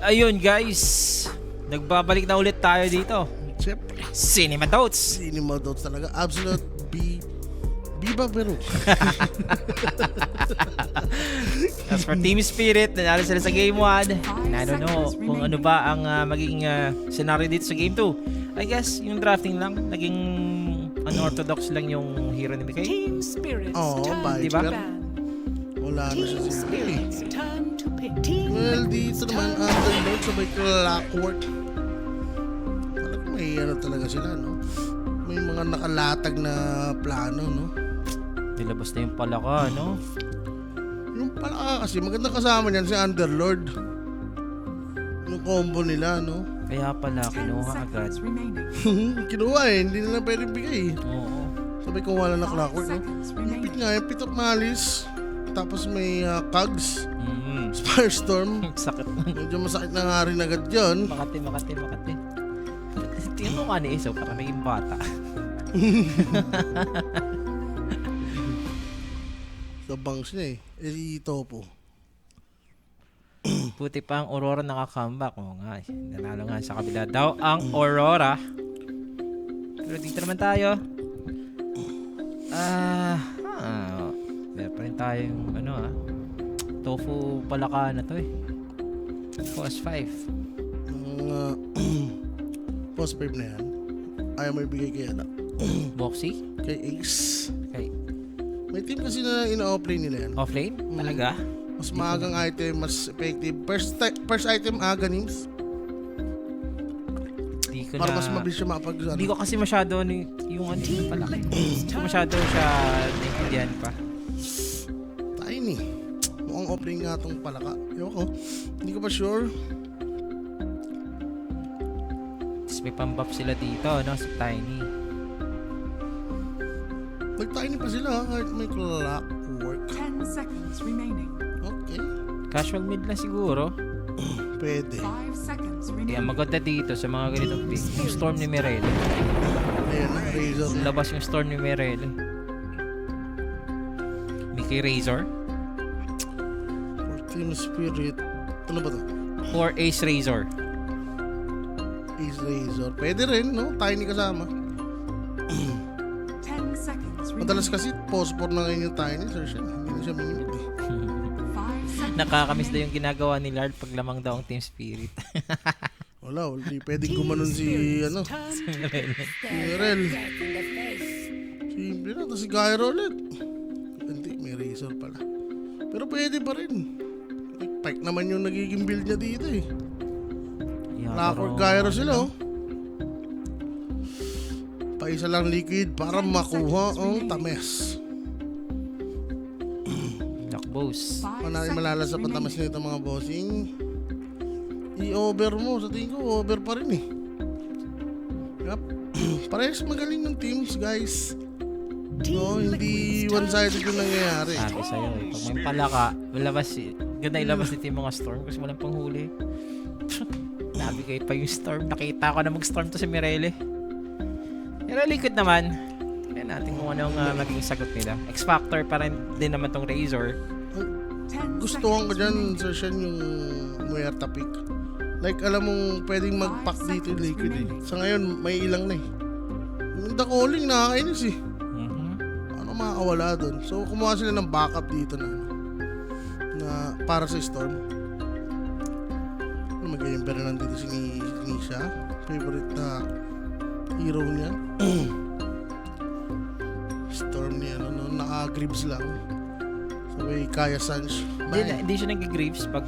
Ayun guys, nagbabalik na ulit tayo dito. Siyempre, Cinema Dots. cinema dots talaga. Absolute Biba pero. As for Team Spirit, nanalo sila sa Game 1. And I don't know kung ano ba ang magiging scenario dito sa Game 2. I guess yung drafting lang, naging unorthodox lang yung hero ni Mikay. Team Spirits Oo, turn diba? to ban. Wala na siya Team si Spirits turn to pick. Team Well, dito naman, Underlord sabay clockwork. Talagang may ano talaga sila, no? May mga nakalatag na plano, no? Nilabas na yung palaka, no? Yung pala kasi, magandang kasama niyan si Underlord. Yung combo nila, no? Kaya pala, 10 kinuha agad. seconds remaining. Kinuha eh, hindi nila pwede bigay. Oo. Sabay kung wala na 5 clockwork, no? seconds Ipit remaining. nga, yung pitok malis. Tapos may cogs, Mm. Firestorm. Sakit. Medyo masakit na nga rin agad yun. Makati. Tingnan mo nga ni Isaw, parang naging bata. Sa bangs niya eh. Eh, Topo. Puti pa ang Aurora nakaka-comeback. Oo nga, nanalo nga sa kabila daw ang Aurora. Pero dito naman tayo. Meron pa rin tayong tofu palaka na to eh. Cost 5. Mga post babe na yan. Ayaw mo ibigay kay ano. Boxy? Kay Ace. Okay. May team kasi na ina-offlane nila yan. Offlane? Talaga? Mas maagang item, mas effective. First item aga names. Di ko Para na... mas mabilis siya mapag Hindi ko kasi masyado yung ano palaki. Hindi ko masyado siya naintindihan pa. Tiny. Mukhang offlane nga tong palaka. Ewan ko. Hindi ko pa sure. Tapos may pambap sila dito, no? Sa Tiny. Nag-tiny pa sila ha, kahit may clockwork. 10 seconds remaining. Okay. Casual mid lang siguro. Pwede. 5 seconds Kaya remaining. maganda dito sa mga ganitong pick. Yung Storm ni Mirelle. Ayan, Razor. Labas yung Storm ni Mirelle. Mickey Razor. For Team Spirit. Ano ba to? Or Ace Razor. Ace Razor. Pwede rin, no? Tiny kasama. 10 seconds remaining. Madalas kasi post-4 na ngayon yung Tiny. Sir siya. Hindi na siya minimit eh. 5 seconds. Nakakamiss daw yung ginagawa ni Lard pag lamang daw ang Team Spirit. Wala, hindi pwedeng gumanon si, ano, Si Mirelle. si Rel. Simple na, tapos si Gyro ulit. Hindi, may Razor pala. Pero pwede pa rin. Pike naman yung nagiging build niya dito eh. Rock or Gyro sila oh. Paisa lang liquid para makuha ang tames. Knockbows. 5 Kung natin seconds malalas sa remaining. pantamas nito mga bossing, i-over mo. Sa tingin ko, over pa rin eh. Yup. Parehas magaling ng teams guys. No, hindi one-sided yung nangyayari. Sabi sa'yo eh. Pag may palaka, malabas ganda ilabas nito yung mga Storm kasi walang panghuli. Nabigay pa yung Storm. Nakita ko na mag-Storm to si Mirelle. Pero liquid naman. Tignan natin kung anong maging sagot nila. X-Factor pa rin din naman tong Razor. 10 Gustuhan ko seconds dyan, remaining. Sir Shen, yung Muerta pick. Like, alam mong pwedeng mag-pack dito yung liquid eh. Sa ngayon, may ilang na eh. Yung The Calling, nakakainis eh. Mhm. Ano makakawala doon? So, kumuha sila ng backup dito na para sa Storm. Ano, mag-i-ember na nandito si Nisha. Favorite na hero niya. Storm niya, no? Naka-gribs lang. Sabay, Kaya Sanch. Hindi siya nag-Graves pag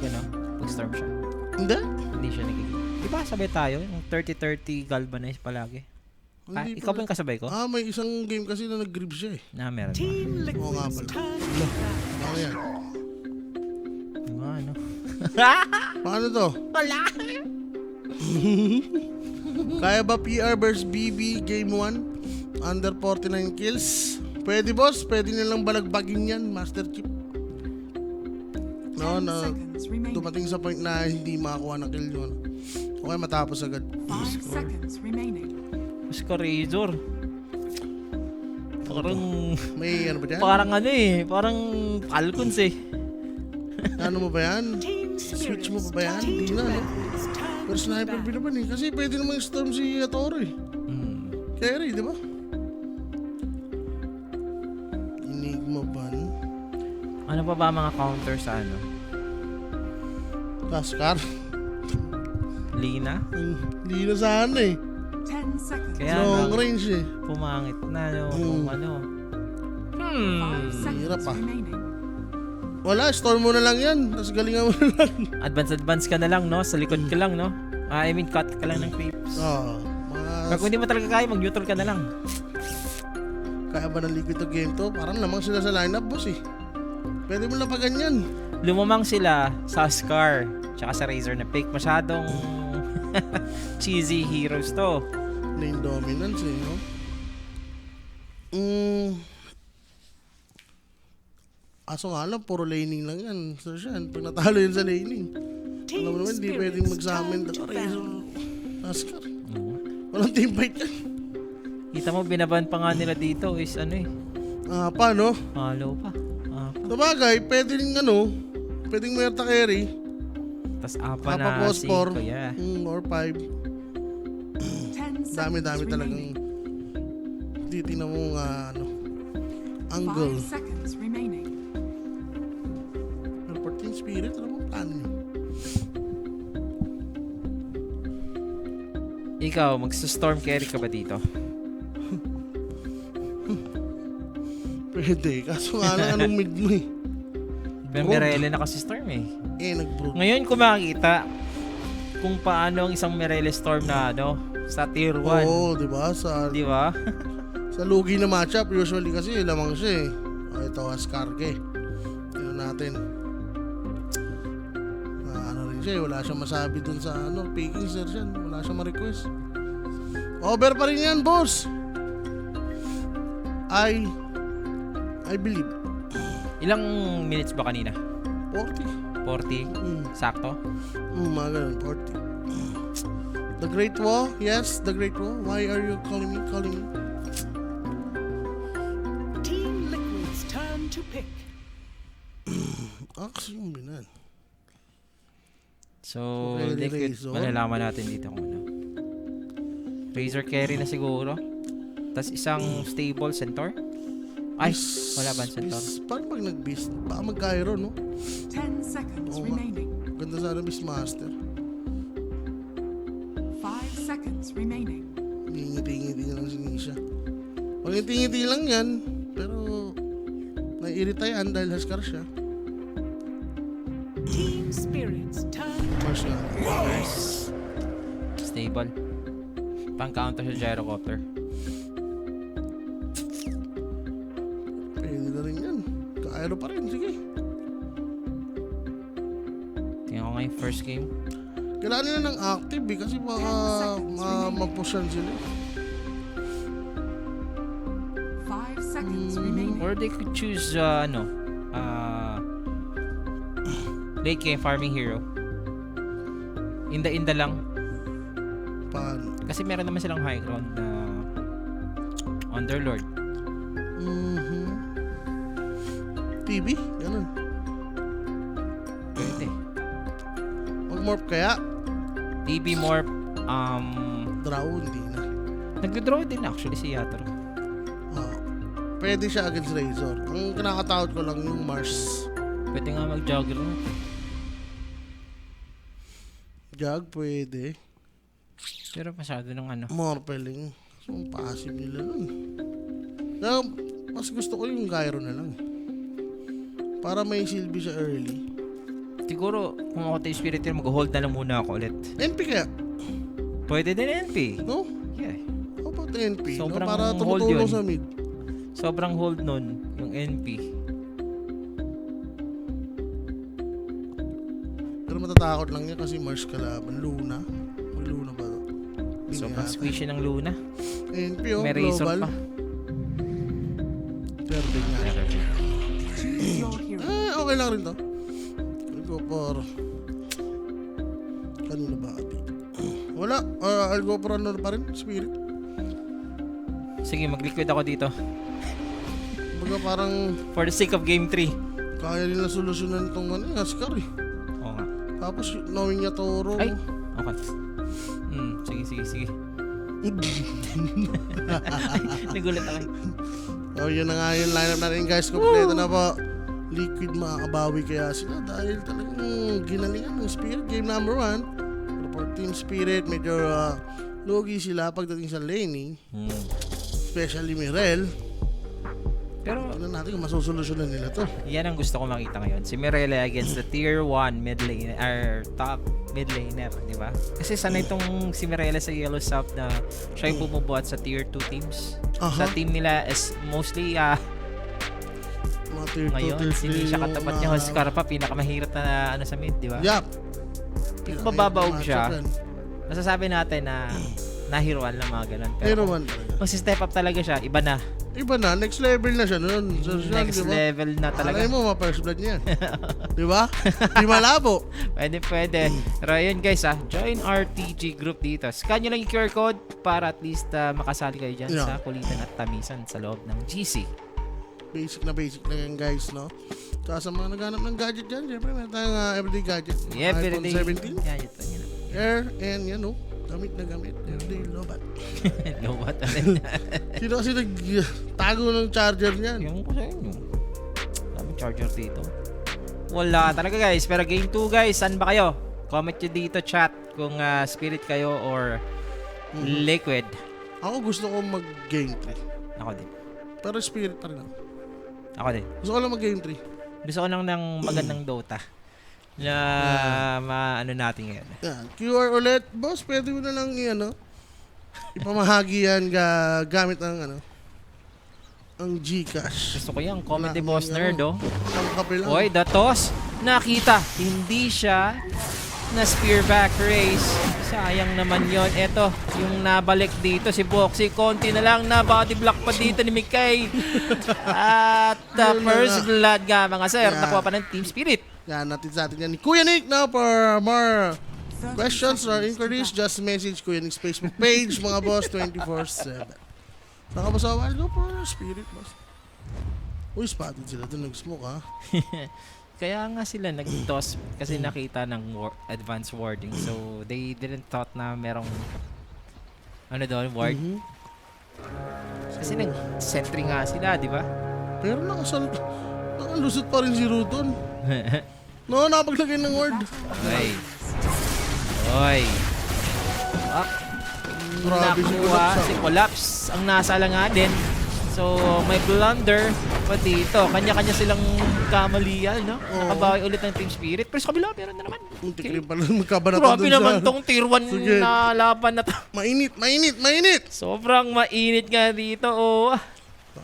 Storm siya. Hindi? Hindi siya nag-Graves. Di ba sabay tayo? Yung 30-30 galvanize palagi. Hindi Ikaw ba pala. yung kasabay ko? May isang game kasi na nag-gribs siya eh. Na, meron ba? Team Oo nga Liquids pala. turn to ban. Ano yan? Ano? Paano to? Wala! Kaya ba PR vs BB Game 1? Under 49 kills? Pwede boss, pwede nilang balagbagin yan, Master Chief. No, 10 na seconds remaining. dumating sa point na hindi makakuha ng kill yun. Okay, matapos agad. 5 seconds remaining. Mas ka Razor. Parang... May ano ba dyan? Parang Falcons eh. Ano mo ba yan? Team Switch mo pa ba yan? Hindi na, no? Pero sniper binaban eh. Kasi pwede namang storm si Atoro eh. Carry, di ba? Enigma ban. Ano pa ba mga counter sa ano? Taskar. Lina? Hindi na sana eh. 10 seconds. Kaya Long lang, range eh. pumangit na kung ano. 5 seconds hirap ah. remaining. Wala, storm mo na lang yan. Tapos galingan mo na lang. Advance ka na lang, no? Sa likod ka lang, no? I mean, cut ka lang ng creeps. Mga... Kung hindi mo talaga kaya, mag-neutral ka na lang. Kaya ba ng Liquid to game to? Parang lamang sila sa lineup, boss eh. Pwede mo lang pa ganyan. Lumamang sila sa Scar, tsaka sa Razor na pick. Masyadong cheesy heroes to. Lane dominance eh, no? Aso nga lang, puro laning lang yan. So siyan, pag natalo yun sa laning. Alam mo naman, di pwedeng magsamin. Razor, Taskar. Walang teamfight yan. Kita mo, binaban pa nga nila dito is ano eh. Paano? Hollow pa. Sabagay, pwedeng pwedeng Merta carry. Tapos apa na Post 4. 5, yeah. Or 5. 10 seconds Dami-dami talagang remaining. titignan mo angle. 5 seconds remaining. Pero 14 spirit, ano bang plano nyo? Ikaw, magsa-storm carry ka ba dito? Pwede, kaso nga lang anong mid mo eh. Mirele na kasi storm eh. Nag-brood. Ngayon ko makikita kung paano ang isang Mirele storm na sa tier 1. Oo, di ba? Di ba? Sa lugi na matchup, usually kasi lamang siya eh. Ito, Askarge. Tignan natin. Ano rin siya eh, wala siyang masabi dun sa picking sir siya. Wala siyang ma-request. Over pa rin yan, boss. I believe. Ilang minutes ba kanina? 40. 40? Sakto? Mga ganun, 40. The Great Wall? Yes, The Great Wall. Why are you calling me? Team Liquid's turn to pick. Kasi yung binan. So, Okay, Liquid, Razor. malalaman natin dito kung ano. Razor carry na siguro. Tapos isang stable centaur. Ay, wala ba ang centaur? Paano pag nag-beast? Baka mag-gyro, no? 10 seconds Oo nga. remaining. Ganda sana Beastmaster. 5 seconds remaining. Ngingiti-ngiti niya lang si Nisha. Pag ngiti-ngiti lang yan, pero naiirita yan dahil Huskar siya. Team Spirit's turn. Mars nga. Stable. Pang-counter sa gyrocopter. Pwede na rin yan. Ka-aero pa rin, sige. Tingnan ko nga yung first game. Kailangan nila ng active eh, kasi baka mapusyan sila. 5 seconds remaining. Or they could choose, late game farming hero. Inda lang. Paano? Kasi meron naman silang high ground na Underlord. TV? Ganun. Pwede. Mag-morph kaya? TB Morph, Draw, hindi na. nag-draw din actually si Yatoro. Pwede siya against Razor. Ang kinakatakot ko lang yung Mars. Pwede nga mag-juggernaut. Jag, pwede. Pero masyado ng Morpheling. So, ang passive nila nun. Kaya, mas gusto ko yung gyro na lang. Para may silbi siya early. Siguro, kung ako tayo spirit hero, mag-hold na lang muna ako ulit. NP kaya? Pwede din NP. No? Yeah. How about NP? No? Sobrang Para hold tumutulong yun. sa mid. Sobrang hold nun, yung NP. Pero matatakot lang niya kasi Mars kalaban. Luna. May Luna ba ito? Sobrang squishy ng Luna. NP oh, May razor global. pa. Pwede nga. Choose your hero. Okay lang rin to. I'll go for... Kanina ba dito? Wala. I'll go for ano pa rin? Spirit. Sige, mag-liquid ako dito. Baga parang For the sake of game 3. kaya nila solusyonan itong Huskar eh. Oo nga. Tapos knowing niya Toro. Ay, okay. Sige. Nagulat ako. Oh, yun na nga yung lineup natin guys. Kompleto na po. Liquid makakabawi kaya sila dahil talagang ginalingan ng Spirit. Game number 1. Pero for Team Spirit, medyo lugi sila pagdating sa laning. Especially Mirel. Pero Ano natin kung masusolusyonan nila to. yan ang gusto ko makita ngayon. Si Mirele against the tier 1 mid lane or top mid laner, di ba? Kasi sanay itong si Mirele sa Yellow Sub na siya yung bumubuhat sa tier 2 teams. Sa team nila is mostly Mga tier 2, ngayon, tier 3. si siya katapat niya Huskar pa, pinakamahirap na ano sa mid, di ba? Yup. Kung mababaog siya, Matchup yan. masasabi natin na nahiruan lang mga ganun. Pero Pero man talaga. kung si step up talaga siya, iba na. Iba na, next level na siya noon. So, Next level na talaga. Alay mo, ma-first blood niya. Di ba? Di malabo. Pwede. Pero yun guys join our TG group dito. Scan nyo lang yung QR code para at least makasali kayo dyan Yeah. sa kulitan at tamisan sa loob ng GC. Basic na yan guys, no? Tsaka sa mga naghanap ng gadget dyan, syempre may tayong everyday gadget. Yeah, iPhone everyday. 17, Yeah, yun. Air, and yan, no? Gamit na gamit. Everyday lobat. Lowbat ulit. Sino kasi nagtago ng charger niyan? Yung ko sa inyo. Daming charger dito. Wala talaga guys. Pero game 2 guys, saan ba kayo? Comment nyo dito chat kung Spirit kayo or Liquid. Ako gusto ko mag-game 3. Ako din. Pero Spirit pa rin ako. Ako din. Gusto ko lang mag-game 3. Gusto ko lang ng magandang Dota. Na maano natin ngayon. Yan. QR ulit. Boss, pwede mo na lang ipamahagi yan gamit ang ang Gcash. Gusto ko yan. Comedy Na- boss ang nerd Ang kape lang. Oy, datos. Nakita. Hindi siya na spearback race. Sayang naman yon. Eto, yung nabalik dito si Boxy. Konti na lang na body block pa dito ni Mikay. At Yun na first nga. blood nga mga sir. Yeah. Nakuha pa ng Team Spirit. Yan, natin sa atin yan ni Kuya Nick now for more questions or inquiries. Just message Kuya Nick's Facebook page, mga boss, 24/7. Nakabas a while go for Spirit, boss. Uy, spotted sila doon. Nag-smoke, ha? Kaya nga sila nag-toss kasi nakita ng advanced warding. So, they didn't thought na merong doon, ward. Kasi nag-sentry nga sila, di ba? Pero nakalusot pa rin si Ruton. No, nakapaglagay ng word. Oy. Ah, Grabe si nakuha Collapse, si Collapse ang nasa din. So, may blunder pa dito. Kanya-kanya silang kamalian, no? Nakabawi ulit ng Team Spirit. Pero sa kabila, meron na naman. Muntik rin pala magkabanatan Grabe dun naman sa... tong tier 1 Sige. na laban na to. Mainit! Sobrang mainit nga dito, oh.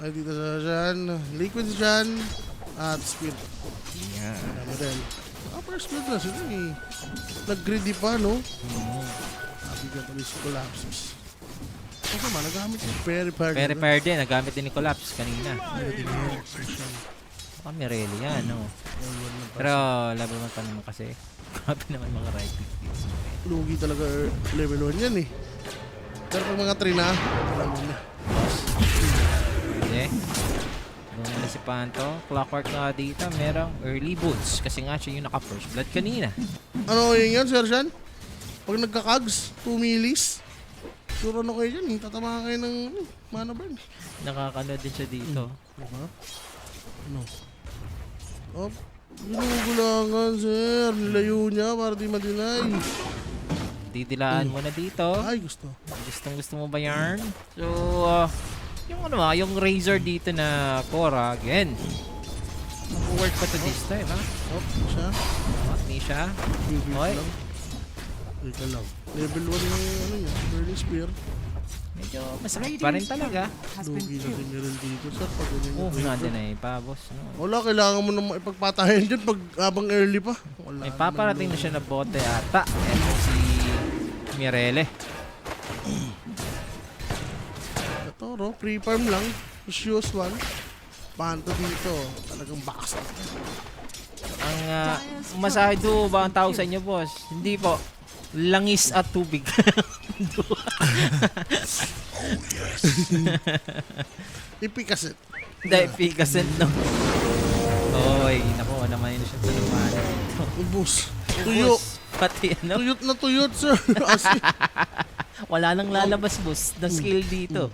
Okay, dito sa dyan. Liquid dyan. At Spirit. Yeah. Ano din. First blood na sila eh. Nag-greedy pa, no? Sabi ka pala si Collapses. Kasi man, nagamit si Perry Park. Very fair din. Nagamit din ni Collapse kanina. Pero Baka Mireli yan, no? Pero level 1 pa naman kasi. Grabe naman mga right click dito. lugi talaga level 1 yan eh. Pero pag mga 3 na, alam mo na. Okay. Doon na si Panto. Clockwork nga dito. Merong early boots. Kasi nga siya yung naka-first blood kanina. Ano yun yan, Sir Sean? Pag nagka-cogs, 2 millis. Sure ano kayo dyan, tatama kayo ng mana burn. Nakakano din siya dito. Diba? Ano? Oh, ginugulangan, sir. Nilayo niya para di madinay. Didilaan mo na dito. Ay, gusto. Gusto mo ba yarn? So, yung yung Razor dito na Cora, again. Mag-work pa to this time, ha? Oh, siya. Ni siya. Bibig Oy. lang. Ika lang. Level 1 yung niya, burning spear. Medyo masakit pa rin talaga. Lugi na si Meryl dito, sir. Pag ganyan Oh, yung nandun na pabos. No? wala, kailangan mo na ipagpatahin dyan pag habang early pa. Wala May paparating na siya na bote ata. Eto si Mirele. Toro, pre-farm lang. Shoes 1. Panto dito. Talagang box. Ang masahe do ba ang tawag sa inyo, boss? Hindi po. Langis at tubig. Ipikasit. Dahil pigasan, no? Oy, naku, naman yun siya sa naman. Ubus. Tuyo. Boss, pati ano, Tuyot na tuyot, sir. As in, wala nang lalabas, boss, na skill dito.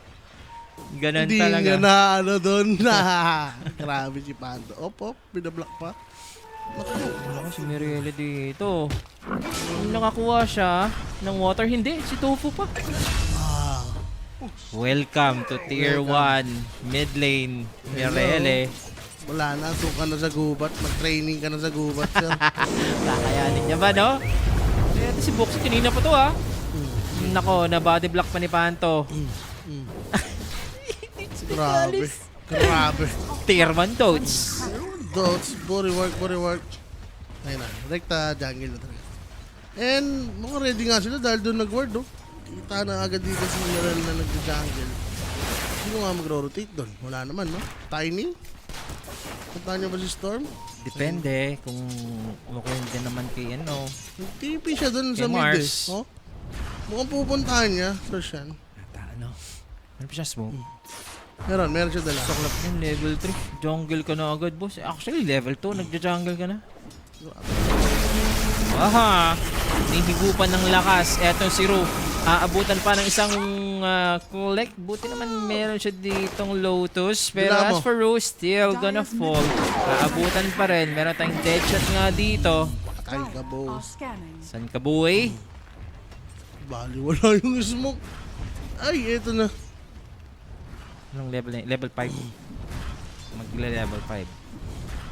Ganun hindi talaga. nga na ano doon. Grabe si Pando. Op, binablock pa. Ako si Mirelle dito. Kung nakakuha siya ng water, hindi. Si Tofu pa. Welcome to Tier 1 mid lane, Mirelle. Wala na, doon ka na sa gubat. Mag-training ka na sa gubat, sir. Kakayanin niya ba, no? Eh, ito si Boxy, kanina pa to, ha? Nako, na body block pa ni Panto. Grabe. Grabe. Tier 1 Toads. Dots, body work. Ayun na, rekta jungle na talaga. And mukhang ready nga sila dahil doon nag-ward, no? Kita na agad dito si Mineral na nag-jungle. Sino nga magro-rotate doon? Wala naman, no? Tiny? Puntahan niyo ba si Storm? Depende kung mukhang din naman kay ano. Nag-TP siya doon sa Kay mid, eh. Mars. Oh? Mukhang pupuntahan niya. Fresh yan. Ano? Ano pa siya smoke? Meron siya dala. Saklap yung level 3. Jungle ka na agad, boss. Actually, level 2. Nagja-jungle ka na. Aha! Nihigupan ng lakas. Etong si Ru. Aabutan pa ng isang collect. Buti naman meron siya ditong Lotus. Pero Dila mo. as for Ru, still gonna fall. Aabutan pa rin. Meron tayong dead shot nga dito. Patay ka, Are boss. scanning. San ka, boy? Bali, wala yung smoke. Ay, eto na. Anong level na yun? Level 5. Magla-level 5.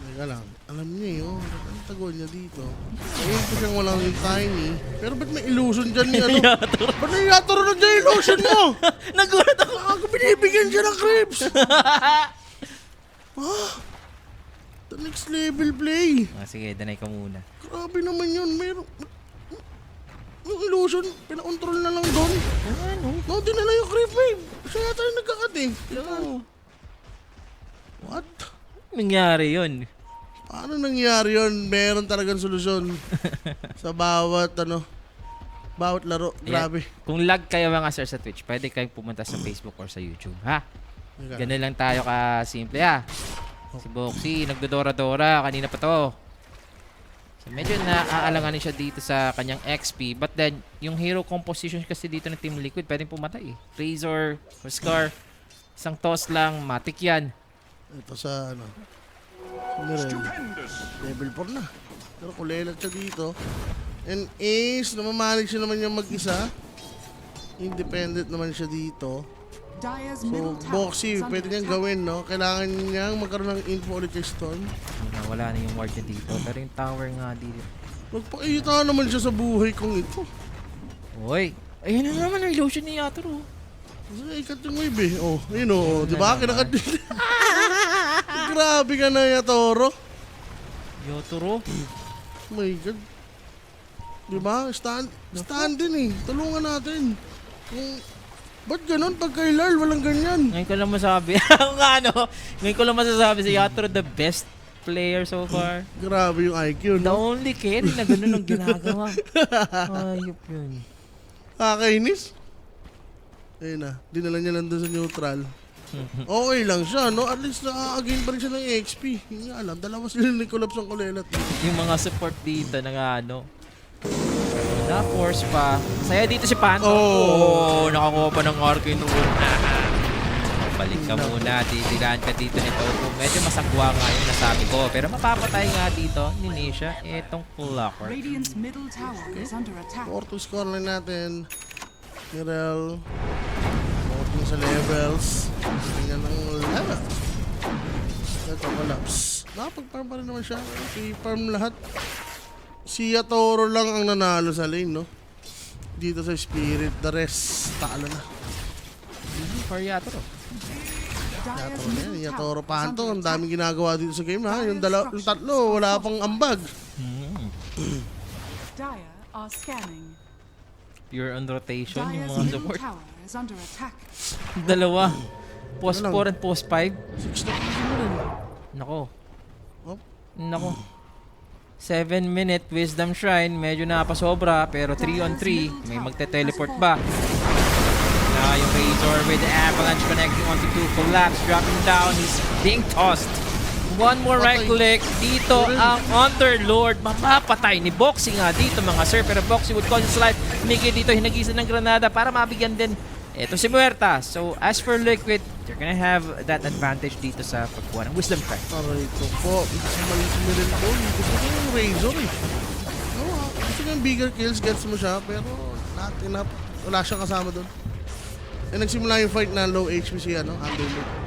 Teka lang. Alam niya yun. Ang tago niya dito. Ayun po siyang walang yung Tiny. Pero ba't may illusion dyan ni ano? Ba't nayataro na dyan yung illusion mo? Nagulat ako! Ako binibigyan siya ng creeps! The next level play. Sige, danay ka muna. Grabe naman yun. Meron... Yung illusion, pinakontrol na lang doon. Ano? No, dinala yung creep wave. Siya yata yung nagkakat eh. What? Nangyari yun. Paano nangyari yun? Meron talagang solusyon sa bawat bawat laro. Grabe. Kung lag kayo mga sir sa Twitch, pwede kayong pumunta sa Facebook or sa YouTube, ha? Ganun lang tayo ka-simple, ha? Si Boxy, nagdodora-dora. Kanina pa to. So, medyo naaalanganin siya dito sa kanyang XP. But then, yung hero composition kasi dito ng Team Liquid, pwedeng pumatay, eh. Razor, Scar, isang toss lang, matik yan. Ito sa Mirel. Level 4 na. Pero kulelat siya dito. And Ace, namamanage siya naman yung mag-isa. Independent naman siya dito. Dire's So, middle tower Boxy, is under pwede niyang attack. gawin, no? Kailangan niyang magkaroon ng info ulit kay Storm. Wala na yung ward niya dito. Pero yung tower nga dito. Magpakita naman siya sa buhay kong ito. Oy! Ayun na naman ang illusion ni Yatoro. Kasi ikat yung wave eh. Oh, ayun oh. Di ba? Kinakat din. Grabe ka na, Yatoro. Yatoro? Oh my God. Di ba? Stand din eh. Tulungan natin. Ba't ganun? Pag kay Larl, walang ganyan. Ngayon ko lang masabi. Kung ano, ngayon ko lang masasabi si Yatoro the best player so far. Grabe yung IQ, The no? only carry na ganun ang ginagawa. Ayop yun. Kakainis. Ayun na. Dinala niya lang doon sa neutral. Okay lang siya, no? At least na-again pa rin siya ng XP. Hindi nga alam. Dalawa sila ng collapse ng kulelat. Yung mga support dito na nga ano. Na-force pa. Saya dito si Panto. Oh. Nakakuha pa ng Arcane Rune. Balik ka muna. Titigaan ka dito nito. Medyo masagwa nga yung nasabi ko. Pero mapapatay nga dito ni Nisha itong Clockwork. Radiant's middle tower is under attack. 4-2 score lang natin. Mirel. 14 sa levels. Tingnan ng levels. Ito, collapse. Nakapag-farm pa rin naman siya. I-farm lahat. Si Yatoro lang ang nanalo sa lane, no? Dito sa Spirit. The rest, talo na. For Yatoro. Dire's Yatoro na yan. middle Yatoro tower is Panto. under Ang attack. daming ginagawa dito sa game, ha? Yung tatlo, wala pang ambag. Dire are scanning. Pure on rotation yung Dire's mga middle support. tower is under attack. Dalawa. Post Ano lang? 4 and post 5. 6 na mo rin. Nako. Oh. Nako. 7-minute Wisdom Shrine. Medyo napasobra. Pero 3 on 3. May magte-teleport ba? Now yung Razor with the Avalanche connecting onto 2. Collapse. Dropping down. He's being tossed. One more right Patay. click. Dito ang Underlord. Mamapatay ni Boxy nga dito mga sir. Pero Boxy would call his life. Mickey dito hinagisan ng granada para mabigyan din. Ito si Muerta. So as for Liquid, you're gonna have that advantage dito sa pagkuha ng Wisdom Crack. Aray ko po. Gusto mali si Mirel ko. Gusto ko yung Razor eh. No, gusto ko yung bigger kills. Gets mo siya. Pero not enough. Wala siyang kasama doon. Eh nagsimula yung fight na low HP si Underlord.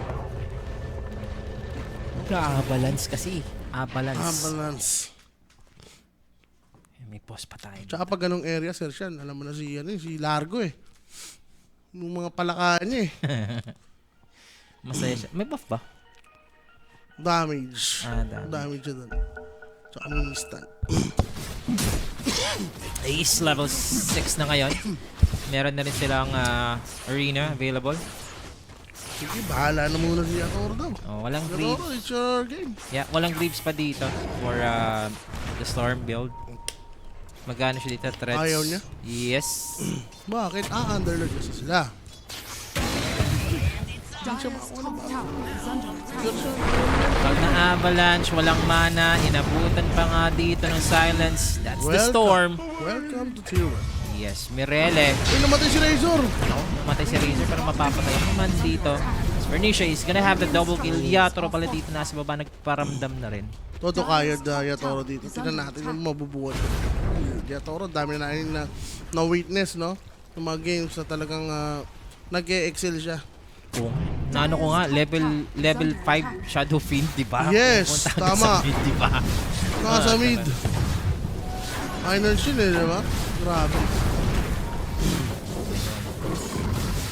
Balance kasi. Balance. Balance. May pause pa tayo. Tsaka pag ganong area, Sir Sean, alam mo na si si Largo eh. Yung mga palakaan niya eh. Masaya siya. May buff ba? Damage. Damage. Damage siya doon. Tsaka may instant. Ace level 6 na ngayon. Meron na rin silang arena available. Sige, bahala na muna si Yatoro daw. Oh, walang greaves. Yatoro, it's your game. Yeah, walang greaves pa dito for the storm build. Magkano siya dito? Threats? Ayaw niya? Yes. Bakit? Underlord kasi sila. Dire's top tower is under attack. Sure. Pag na-avalanche, walang mana, inabutan pa nga dito ng silence. That's the storm. Welcome to Tier 1. Yes, Mirele. Uy, namatay si Razor! Namatay si Razor pero mapapatay naman dito. Vernicia is gonna have the double kill. Yatoro pala dito nasa baba, nagparamdam na rin. Todo kaya Yatoro dito. Tignan natin yung mabubuhat. Yatoro, dami na witness, no? Yung mga games na talagang nag-e-excel siya. Kung naano ko nga, level 5 Shadow Fiend, di ba? Yes, Pupunta tama. Sa mid, di ba? Nasa mid. Final shield eh, di ba? Grabe.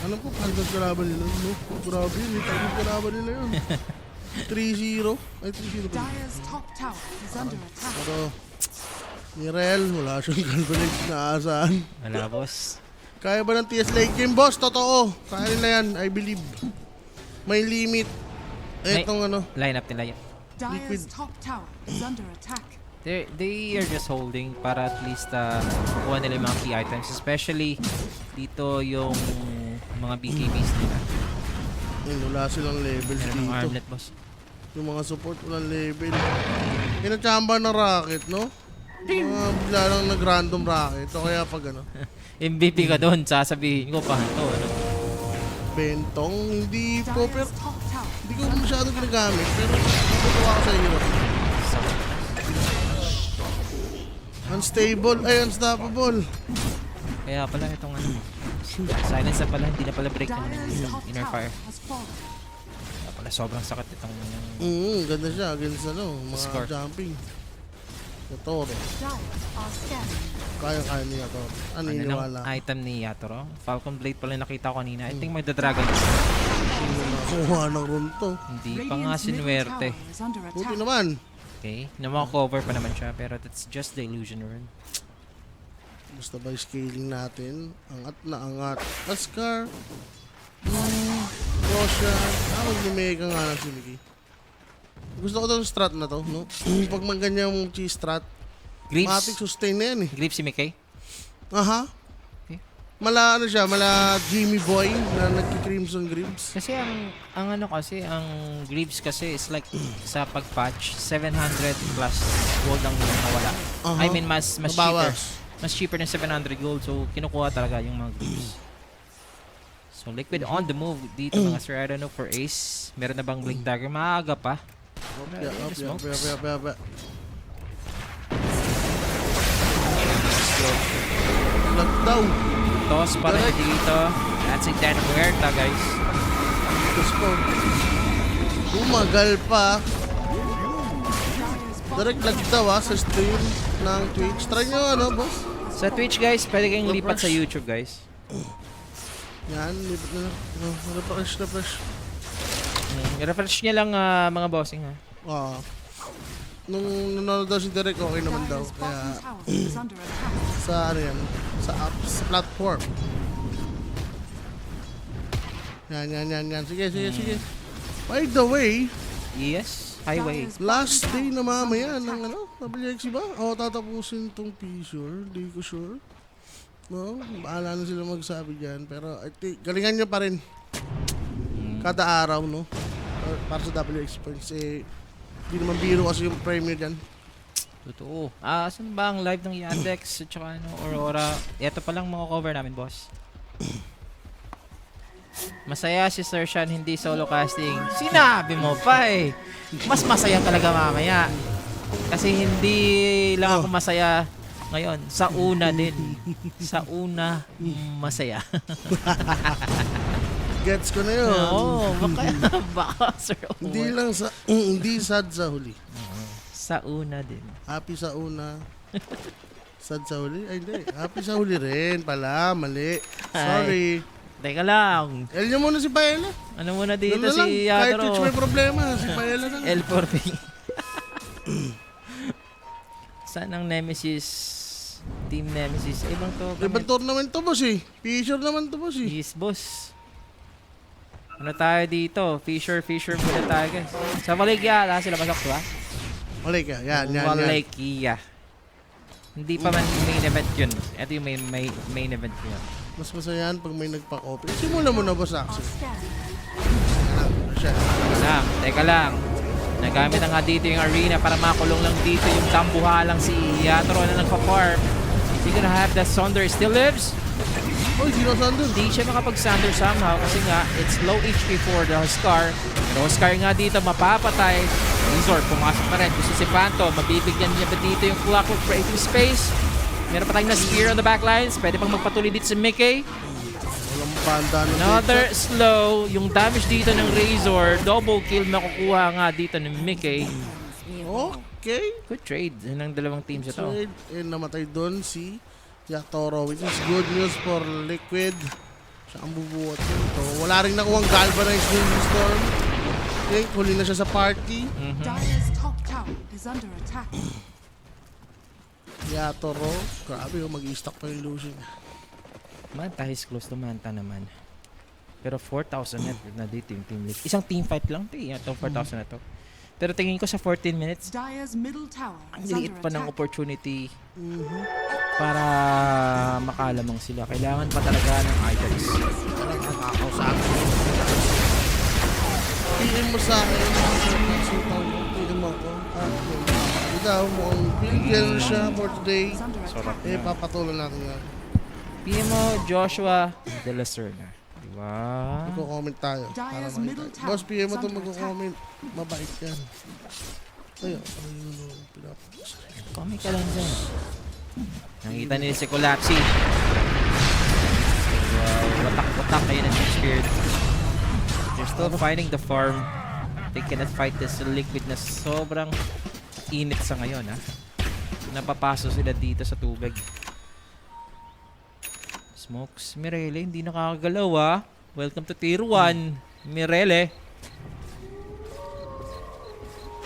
Alam ko, paldas kalaban nila. No? Grabe yun, paldas kalaban nila yun. 3-0. Ay, 3-0 pa. Dire's top tower is under attack. Pero, Mirel, wala siyang galvanite na asahan. Wala, boss. Kaya ba ng TS late game, boss? Totoo. Kaya nila yan, I believe. May limit. Etong Line up nila yan. Liquid. Dire's top tower is under attack. They are just holding para at least kuha nila yung mga key items. Especially dito yung mga BKBs nila. Wala silang levels Meron ng dito. armlet, boss. Yung mga support walang level. Kinachamba ng rocket, no? Mga bigla lang nag-random rocket. O kaya pag MVP ka doon, sasabihin ko pa ito. Ano? bentong, hindi po, pero Dire's top tower hindi ko masyado ginagamit. Pero natutuwa ako sa hero. Unstable, ay unstoppable. Kaya pala itong silence na pala, hindi na pala break ng Dire's top inner fire. tower has fallen. Kaya pala sobrang sakit itong Ganda siya against mga Score. jumping. Yatoro. Dire are scanning. Kaya niya to. ano Aniniwala. ng item ni Yatoro. Falcon Blade pala yung nakita ko kanina. I think magda-dragon. Nakuha ng run to. Hindi pa nga Radiant's middle sinuwerte. tower is under Buti attack. naman. Okay, na-cover pa naman siya pero that's just the illusion rune. Basta by scaling natin, angat na angat. Ascar. Roshan. Mag-mega nga lang si Mickey. Gusto ko itong strat na to, no? Pag magganyan yung cheese strat, matik Greaves. sustain na yan eh. Greaves si Mickey. Aha. Okay. Mala Jimmy Boy na nagki-Crimson Greaves. Kasi ang Greaves kasi is like sa pag-patch 700 plus gold ang nawala. Aha. I mean mas cheaper. Nabawas. Mas cheaper than 700 gold so kinukuha talaga yung mga Greaves. So Liquid on the move dito mga sir. I don't know for Ace. Meron na bang Blink Dagger? Maaga pa. Lag daw. Toss pa rin dito. That's it then Muerta guys. Tapos po. Umagal pa. Dire's bottom Direct lag daw sa stream ng Twitch. Try nyo boss? Sa Twitch guys, pwede kayong lipat sa YouTube guys. Yan, lipat na. Refresh. I-refresh niya lang mga bossing ha. Nung nanonood daw si Derek, okay naman daw. Dire's Kaya bottom tower is under attack. sa sa apps, sa platform. Yan. Sige. By the way, Yes, highway. Dire's last bottom day na tower is mamaya under ng attack. WXC ba? O tatapusin tong P-Sure, di ko sure. No, bahala na sila magsabi dyan. Pero I think, galingan nyo pa rin. Kada araw, no? Para sa WXC points, Hindi naman biro kasi yung premium dyan. Totoo. Saan ba ang live ng Yandex at saka Aurora? Ito pa lang mga cover namin, boss. Masaya si Sir Sean, hindi solo casting. Sinabi mo pa eh. Mas masaya talaga mamaya. Kasi hindi lang ako masaya ngayon. Sa una din. Sa una, masaya. Gets ko na yun. Oo, baka Sir Owen. Hindi lang sa, hindi sad sa huli. Sa una din. Happy sa una. Sad sa huli? Ay, hindi. Happy sa huli rin pala. Mali. Sorry. Teka lang. L nyo muna si Paella. Ano muna dito Doon na lang. si Kahit Yatro? Twitch may problema. Si Paella na lang. L4P. Saan ang Nemesis? Team Nemesis. Ibang to. Ibang tournament to, boss eh. Fisher naman to, boss eh. Yes, boss. Ano tayo dito? Fisher muna tayo, guys. Sa Valigya, sila pasok, diba? Mali ka. Yan. Valigya. Hindi pa man main event yun. Ito yung main event yun. Mas masayahan pag may nagpa-copy. Simula mo na, boss Axel. Outstanding. Siya. Teka lang. Nagamit na nga dito yung arena para makulong lang dito yung tambuhalang si Yatro na nagpa-farm. Is he gonna have that Sunder still lives? Uy, sino Sander? Hindi siya makapag-Sunder somehow kasi nga it's low HP for the Huskar. The Huskar nga dito mapapatay. Razor pumasok na rin. Gusto si Panto, mabibigyan niya ba dito yung Clockwork creating space? Meron pa tayong na-spear on the backlines. Pwede pang magpatuloy dito si Mickey. Walang banda ng Another slow. Yung damage dito ng Razor. Double kill makukuha nga dito ng Mickey. Okay. Good trade ng dalawang teams ito. Trade. And namatay doon si Yatoro, which is good news for Liquid. Siya ang bubuhat nito. Wala rin nakuhang galvanized yung Storm. Okay, huli na siya sa party. Dire's top tower is under attack. Yatoro. Grabe yung mag-i-stack pa yung Lucian. Manta is close to Manta naman. Pero 4,000 net na dito yung team lead. Isang team fight lang ito. Itong 4,000 na to. Pero tingin ko sa 14 minutes, Dire's middle tower ang is liit under pa ng attack. opportunity para makalamang sila. Kailangan pa talaga ng items. Parang nakakaw sa akin. PM mo sa akin. PM mo ako. Ikaw mo ang bigyan siya for today. Is under attack. Eh, papatulan natin yan. PMO Joshua De La Serna. Diba? Magko-comment tayo. Para Dire's makita. middle tower Boss, PM mo is ito under magko-comment. Mabait yan. Ayun. Ayun. Pinapakasa. Comment ka lang dyan. Nakita nila si Collapsi. Watak-watak kayo ng Spirit. They're still fighting the farm. They cannot fight this Liquid na sobrang init sa ngayon, ha? Napapaso sila dito sa tubig. Smokes, Mirele, hindi nakakagalaw, ha? Welcome to Tier 1, Mirele.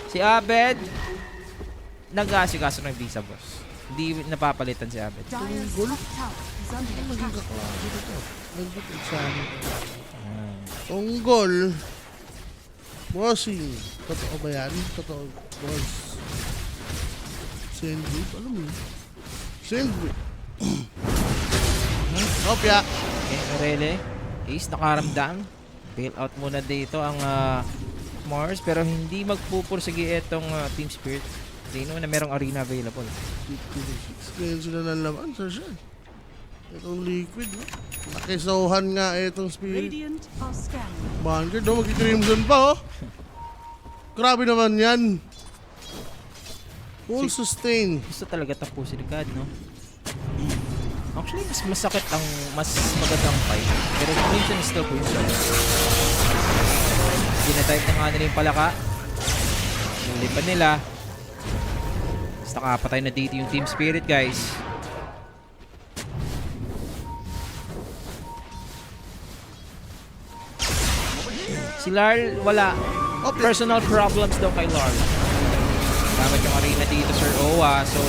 Si Abed, nag-aasikaso ng visa, boss. Hindi napapalitan si Abed. Dire's top tower is under attack. Tunggol. Bossing. Totoo ba yan? Totoo. Boss. Sandwich. Alam mo yun? Sandwich. Opya. Okay, Mirele. Ace, nakaramdam. Bail out muna dito ang Mars, pero hindi magpupursige itong Team Spirit. Hindi naman na merong arena available. 56. Ngayon sila ng laban. Sir siya. Itong Liquid. No? Nakisohan nga itong Spirit. Radiant are scanning. Vanguard, no? Magki-crimson pa, oh. Grabe naman yan. Full sustain. Gusto talaga tapusin ni God, no? Actually, mas masakit ang mas magandang fight. Pero Crimson is still Crimson. Ginatype na nga nila yung palaka. Nilipan nila. Basta nakapatay na dito yung Team Spirit, guys. Si Larl, wala. Okay. Personal problems daw kay Larl. Dapat yung arena dito, Sir Owa. So,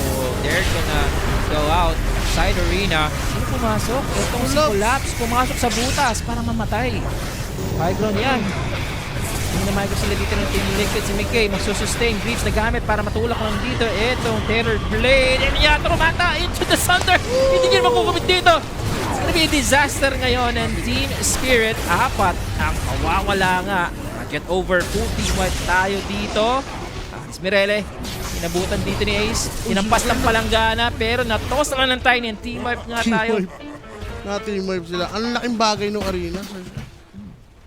they're gonna go out side arena. Sino pumasok? Itong si Collapse. Pumasok sa butas para mamatay. High ground yan. Hindi na micro sila dito ng Team Liquid. Si Mickey magsusustain. Greaves na gamit para matulak lang dito. Itong Terror Blade. And Yatro mata into the Sunder. Hindi nyo makukumit dito. It's gonna be a disaster ngayon. And Team Spirit, apat ang mawawala nga. Get over full team white tayo dito. Esmerele, inabutan dito ni Ace. Tinampas ng palanggana, pero natos lang ng Tiny. Team wipe nga tayo. Team wipe sila. Ang laking bagay ng arena.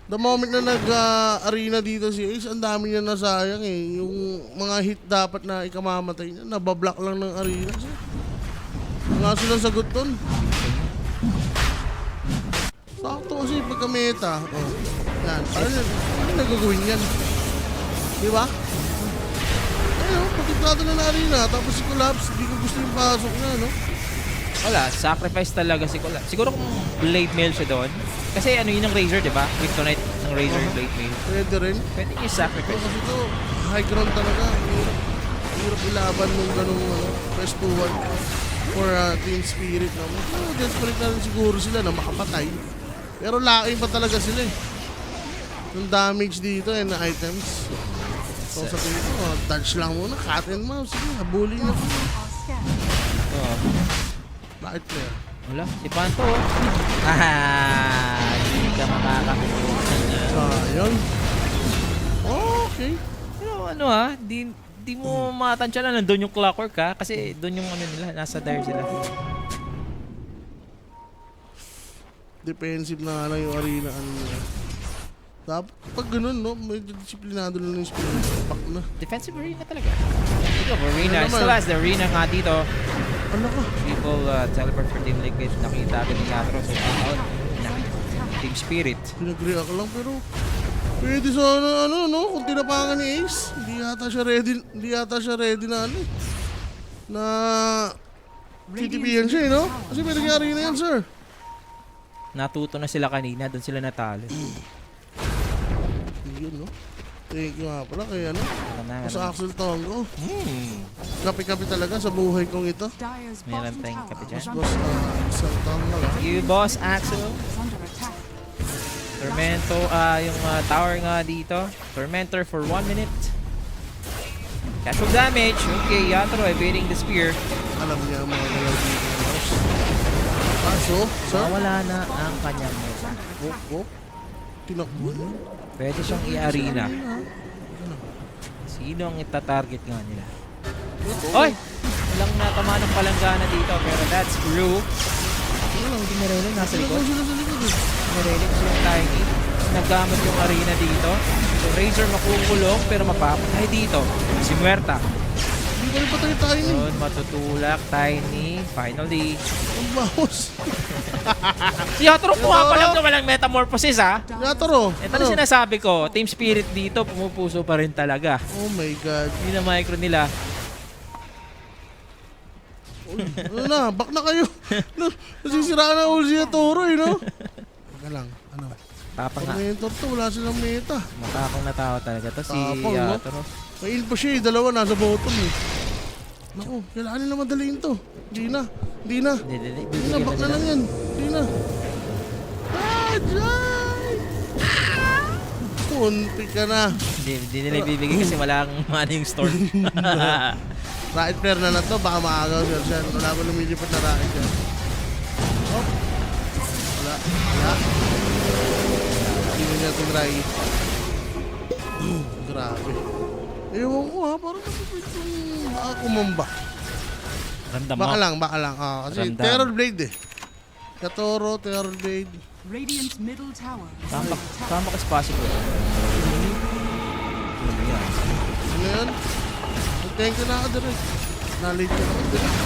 The moment na nag-arena dito si Ace, ang dami niya nasayang eh. Yung mga hit dapat na ikamamatay niya, nabablock lang ng arena. Nga silang sagot dun. Sakto kasi pagka-meta. Oh, yan. Paano nagagawin yan? Di ba? Ayun, pagkitado na na arena. Tapos si Collapse, hindi ko gusto yung pasok na, no? Wala, sacrifice talaga si Collapse. Siguro kung blade mail siya doon. Kasi ano yun ng Razor, di ba? Kryptonite ng Razor yung blade mail. Pwede rin. Pwede yung Pero sacrifice. kasi ito, high ground talaga. Hirap ilaban nung ganung Quest 2-1 for Team Spirit naman. So, desperate na rin siguro sila na makapatay. Pero laki pa talaga sila eh. Yung damage dito and items. So sa tingin ko, dodge lang muna, cat and mouse. Sige, habulin niya. Are scanned. Oo. Bakit player? Wala, si Panto. Hindi ka makakakuha. Sayang. Okay. Pero ano di mo matansya na nandun yung clockwork ha. Kasi doon yung ano nila, nasa dire sila. Defensive na lang yung arena. Ano nila. Dapat pag ganun, no? Medyo disiplinado lang yung spirit. Pak na. Defensive arena talaga. Ito, arena. Ano naman? Still has the arena nga dito. Ano ka? People teleport for Team Liquid. Nakita agad ni Yatro. So, out. Team Spirit. Pinag-react lang pero pwede sana ano no kung tinapangan ni Ace hindi yata siya ready na ano eh. Na TTPN siya eh, no? Kasi may nangyari na yan, sir. Natuto na sila kanina. Doon sila natalo. Yun, no? Thank you nga pala kay ano Ano sa Axel Tongo. Kapi-kapi talaga sa buhay kong ito. Dire's Meron bottom tayong tower kape is dyan. under, Boss Axel Tongo lang. You, Boss Axel. is under attack. Tormento, yung tower nga dito. Tormentor for 1 minute. Casual damage. Okay, Yatro evading the spear. Alam niya ang mga galaw dito ng house. Kaso, sir? Wala na ang kanyang meta. Oh. Tinakbo na. Pwede siyang i-arena. Sino ang itatarget nga nila? Oy! Walang natama ng palanggana dito, pero that's Rue. Sino lang, hindi Mirele, nasa likod. Sila sa likod eh. Mirele kasi yung Tiny. Naggamit yung arena dito. So Razor makukulong, pero mapapatay dito. Si Muerta. Hindi ko rin patay tayo ni. Yun, matutulak, Tiny. Finally. Ang bawas. Si Yatro po pa lang na walang metamorphosis ha. Yatoro. Ito na sinasabi ko, Team Spirit dito, pumupuso pa rin talaga. Oh my God. Hindi na micro nila. Ano na, back na kayo. Nasisiraan na ulit siya Toro eh, no? Teka lang, ano? Tapang Pag nga. mentor to, wala silang meta. Matapang na tao talaga to si Tapang, no? Yatro. May il pa siya eh, dalawa nasa bottom eh. Naku, kailangan nila madaliin to. Hindi na. Hindi, Hindi na, back na lang yan. Hindi na. Jai! Kunti ka na. Hindi nila ibibigay kasi wala ang mana yung storm. Rocket player na to, baka maagaw siya. Wala ba lumilipad na rocket yan? Oh. Wala. Hindi na niya itong rocket. Grabe. Ewan ko ha, parang napipit yung kumamba. Ramdam mo. Baka lang. Kasi Ramdam. Terror Blade eh. Katoro, Terror Blade. Radiant's middle tower is under attack. Tama kasi possible. Ano yan? Thank you na ako direct. Na-late ka na ako direct.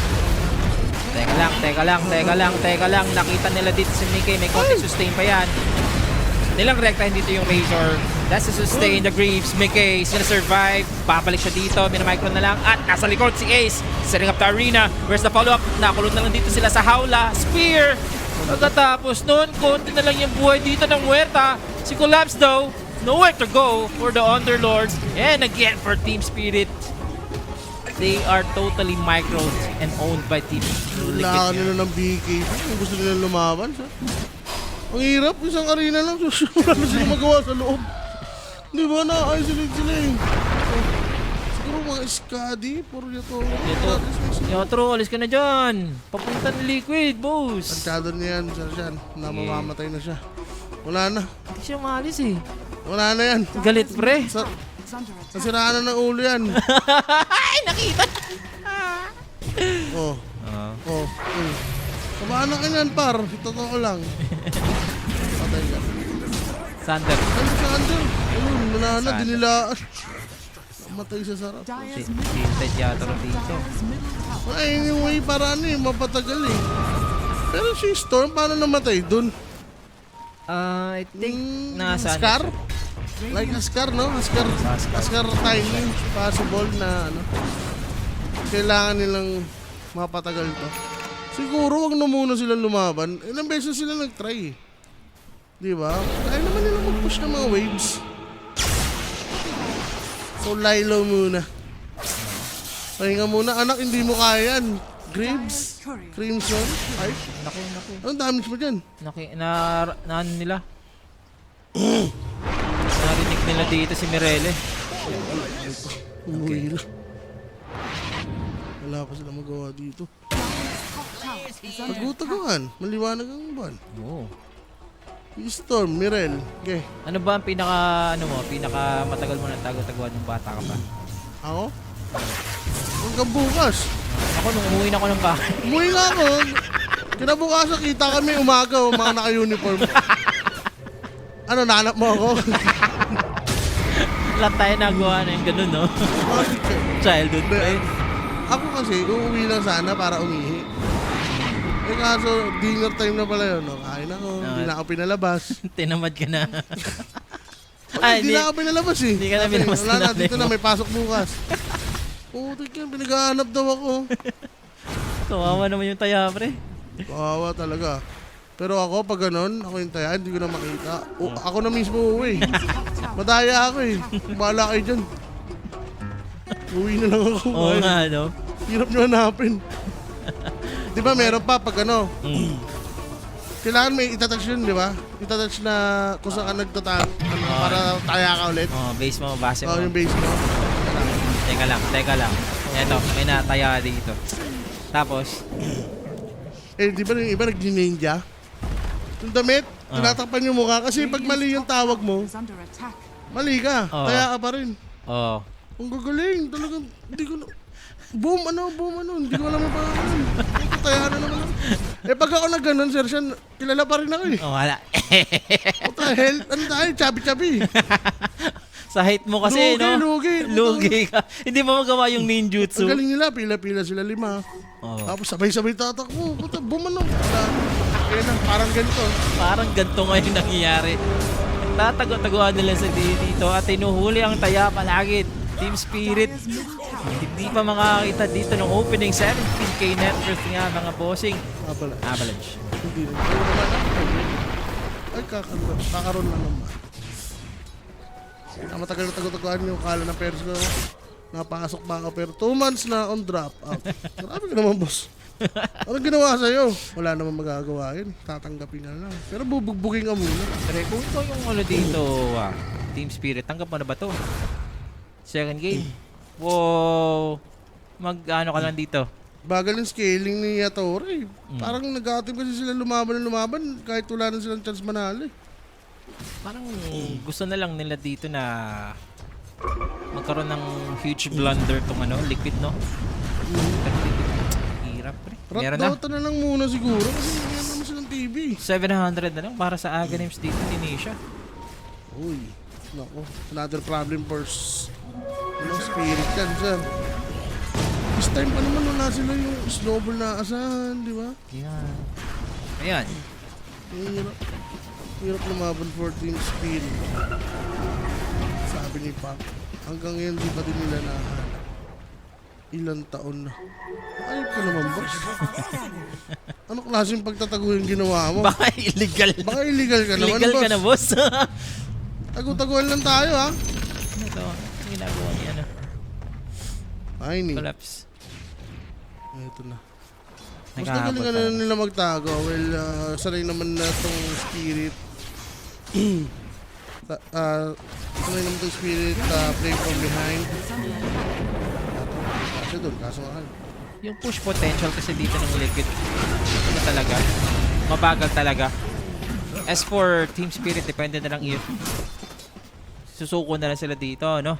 Teka lang. Nakita nila dito si Mickey. May konting sustain pa yan. Nilang rektahin dito yung Razor. That's the sustain. The Greaves. Mickey is gonna survive. Papalik siya dito. Minamicro na lang. At nasa likod si Ace. Setting up the arena. Where's the follow-up? Nakulong na lang dito sila sa hawla. Spear. Pagkatapos nun, konti na lang yung buhay dito ng Muerta. Si Collapse daw. Nowhere to go for the Underlords. And again for Team Spirit. They are totally microed and owned by Team Liquid. Kailangan nila ng BKB kung gusto nila lumaban. Ang hirap, isang arena lang. Wala na silang magawa sa loob. Di ba na-isolate sila eh. Siguro mga Skadi, puro yato. Yatro, alis ka na dyan. Papunta ng Liquid, boss. Pagkado niya yan, sir Sean, na mamamatay na siya. Wala na. Hindi siya maalis eh. Wala na yan. Galit pre. is under attack. Nasiraan na ng ulo yan. Ay, nakita! Oh. Oo. Oh. Kumana ka niyan, par. Totoo lang. Patay ka. Sander. Ano sa Ander? Ayun, manana, Saan? dinilaan. Matay sa sarap. Dire's Si- middle Tinted yata rin dito. Dire's middle tower. Ay, yung way para ano eh, mapatagal eh. Pero si Storm, paano namatay dun? I think nasa Scar? Like a Scar, no? Scar timing. Possible na ano. Kailangan nilang mapatagal to. Siguro wag na muna silang lumaban. Ilang beses sila nag-try eh. Di ba? Kaya naman nila mag-push ng mga waves. So Lilo muna. Pahinga muna. Anak, hindi mo kaya yan. Graves? Crimson? Ay? Naku. Anong damage mo dyan? Na ano nila? Narinig nila dito si Mirele. Umuwi lang. Wala pa sila magawa dito. Top tower is under Pagutaguan. Maliwanag ang buwan. Oo. Storm, Mirel. Okay. Ano ba ang pinaka matagal mo ng tago-taguan ng bata ka pa? Ako? Hanggang bukas. Ako nung umuwi na ako ng bahay. Umuwi nga ako. Kinabukasan kita kami umaga o mga naka-uniform. Ano, nanap mo ako? Lahat tayo nagawa na yung ganun, no? Childhood pa eh. Ako kasi, uuwi lang sana para umihi. Eh kaso, dinner time na pala yun. No? Kain ako, hindi na ako pinalabas. Tinamad ka na. Hindi na ako pinalabas eh. Hindi ka na Kasi pinalabas wala na, na dito na may pasok bukas. Putik yan, pinaghahanap daw ako. Kawawa naman yung taya, pre. Kawawa talaga. Pero ako, pag ganun, ako yung taya, hindi ko na makita. Ako na mismo uuwi. Madaya ako eh. Bahala kayo dyan. Uwi na lang ako. Oo nga, no? Hirap nyo hanapin. Di ba meron pa pag ano? Kailangan may itatouch yun, di ba? Itatouch na kung saan ka nagtatag para taya ka ulit. Oh, base mo, base mo. Oo, yung base mo. Teka lang. Eto, may nataya dito. Tapos, Eh, di ba yung iba nag-ninja? Yung damit, tinatakpan yung mukha kasi pag mali yung tawag mo, is under attack. mali ka. Taya ka pa rin. oh, Ang gagaling, talagang hindi ko na... Boom, hindi ko alam yung pangalan. Taya na naman ako. Eh pag ako na ganun, Sir Sean, kilala pa rin ako eh. oh, wala. What the hell? Ano tayo? Chabi-chabi. Sa height mo kasi, Lugi. Lugi ka. Hindi mo magawa yung Ang ninjutsu. galing nila, pila-pila sila 5. Oh. Tapos sabay-sabay tatakbo. Puta, boom ano. Kaya na, parang ganito. Parang ganito ngayon nangyayari. Tatago-taguan nila sa dito at tinuhuli ang taya palagi. Team Spirit. Dire's middle tower. Hindi pa makakita dito ng opening 17k net worth nga mga bossing. Pala. Avalanche. Hindi rin. Ay, naman ako. Ay, kakaroon na naman. Matagal na tago-taguan yung kala ng pairs ko. Napasok pa ako pero 2 months na on drop out. Marami ka naman, boss. Anong ginawa sa'yo? Wala naman magagawa yun. Tatanggapin ka lang. Pero bubugbugin ka muna. Pero kung ito yung ano dito, Team Spirit, tanggap mo na ba to? Second game. Wow. Mag-ano ka lang dito. Bagal yung scaling ni Yatori. Parang nag-aatim kasi sila lumaban kahit wala na silang chance manalo. Parang gusto na lang nila dito na magkaroon ng huge blunder tong ano, liquid, no? Pero dito, hirap, pre. Meron na. Ratdota na lang muna siguro kasi meron naman silang TV. 700 na lang para sa Aganims dito ni Nisha. Uy, nako. Another problem for spirit yan, sir. This time pa naman wala sila yung snowball na asahan, di ba? Yan. Ayan. Hirap lumaban for Team Spirit. Sabi ni Pop, hanggang ngayon di pa din nila nahanap. Ilang taon na. Ayop ka naman, boss. Ano klaseng pagtatago yung ginawa mo? Baka illegal. Baka illegal ka naman, Illegal boss. ka na, boss. Tago-taguan lang tayo, ha? Ano to? Ang ginagawa niya, ano? Tiny. Collapse. Ito na. Mas Naghahabol nagaling talaga. na nila magtago. Well, sanay naman na itong spirit. Sanay naman itong spirit play from behind. Kasi doon, kaso nga. Yung push potential kasi dito ng liquid, ano talaga? Mabagal talaga. As for Team Spirit, depende na lang if susuko na lang sila dito, no?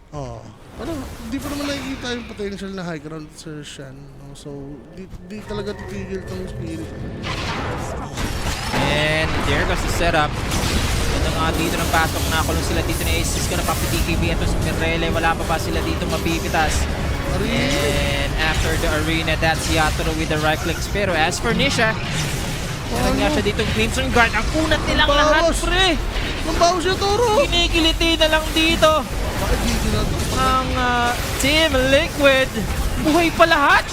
Oh. Parang hindi pa naman nakikita yung potential na high ground sa Shan. No? So, di talaga titigil tong spirit. And there goes the setup. Ito nga dito ng pasok, nakulong sila dito ni Aces ka na papi-TKB. Ito si Mirele, wala pa sila dito mapipitas. And after the arena, that's Yatoro with the right clicks. Pero as for Nisha, meron nga siya ditong Crimson Guard. Ang kunat nilang Ang lahat, bawas. pre! Mambaw siya, Toro! Kinikiliti na lang dito Bakit dito na to? ang Team Liquid. Buhay pa lahat!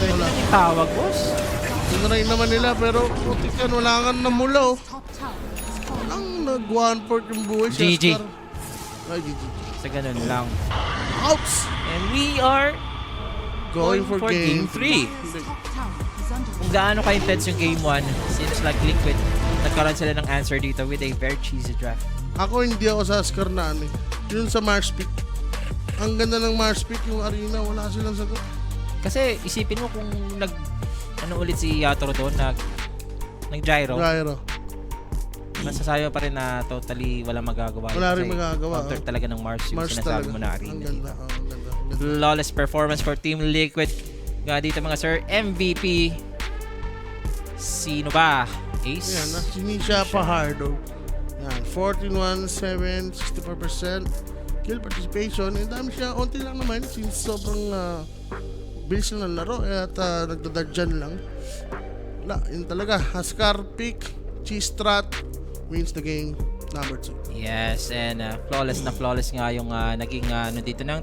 Wala. Yung tawag, boss. Tinry naman nila pero putik yan, wala nga namula oh. Top tower is falling. Ang nag-1-4 yung buhay si GG. Ascar. Ay, GG. Sa ganun lang. Outs! And we are Going for game 3. Top tower is under Kung gaano ka-intense yung game 1, seems like Liquid, nagkaroon sila ng answer dito with a very cheesy draft. Ako hindi ako sa Ascar na ano eh. Yun sa Mars Peak. Ang ganda ng Mars Peak, yung arena, wala silang sagot. Kasi isipin mo kung ano ulit si Yatoro doon, nag-gyro, Gyro. masasabi pa rin na totally walang magagawa. Wala Kasi rin magagawa, counter oh. talaga ng Mars yung Mars sinasabi talaga. mo na Ang arena. ganda. Oh, ang ganda. Ang ganda. Flawless performance for Team Liquid. Nga dito mga sir, MVP. Sino ba? Ace? Yan, si Nisha Fajardo. Yan, 14-1-7, 64% kill participation. And dami siya, onti lang naman since sobrang bilis na ng laro at nagdadadyan lang. Wala, yun talaga. Ascar pick, cheese strat wins the game number 2. Yes, and flawless na flawless nga yung naging dito ng